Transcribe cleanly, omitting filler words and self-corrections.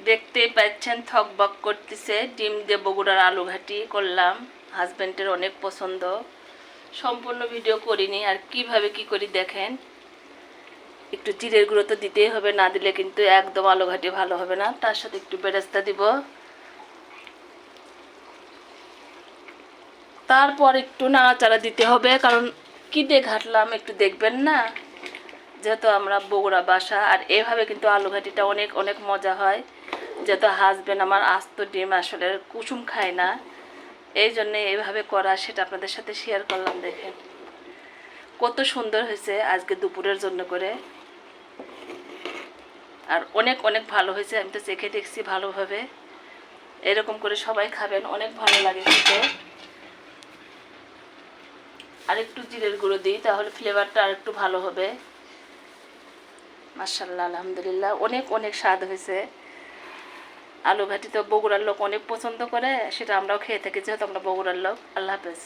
দেখতেই পাচ্ছেন থকবক করতেছে। ডিম দিয়ে বগুড়ার আলু ঘাটি করলাম, হাজব্যান্ডের অনেক পছন্দ। সম্পূর্ণ ভিডিও করিনি, আর কিভাবে কি করি দেখেন। একটু জিরের গুঁড়ো তো দিতেই হবে, না দিলে কিন্তু একদম আলু ঘাটি ভালো হবে না। তার সাথে একটু বেরেস্তা দিব, তারপর একটু নাড়াচাড়া দিতে হবে, কারণ কি দিয়ে ঘাটলাম একটু দেখবেন না, যেহেতু আমরা বগুড়া বাসা। আর এভাবে কিন্তু আলু ঘাটিটা অনেক অনেক মজা হয়, যেহেতু হাজব্যান্ড আমার আস্ত ডিম আসলে কুসুম খায় না, এই জন্যে এইভাবে করা, সেটা আপনাদের সাথে শেয়ার করলাম। দেখেন কত সুন্দর হয়েছে আজকে দুপুরের জন্য করে, আর অনেক অনেক ভালো হয়েছে। আমি তো চেখে দেখছি ভালোভাবে। এরকম করে সবাই খাবেন, অনেক ভালো লাগে খেতে। আর একটু জিরের গুঁড়ো দিই, তাহলে ফ্লেভারটা আর একটু ভালো হবে। মাশাআল্লাহ, আলহামদুলিল্লাহ, অনেক অনেক স্বাদ হয়েছে। আলু ঘাটি তো বগুড়ার লোক অনেক পছন্দ করে, সেটা আমরাও খেয়ে থাকি, যেহেতু আমরা বগুড়ার লোক। আল্লাহ হাফেজ।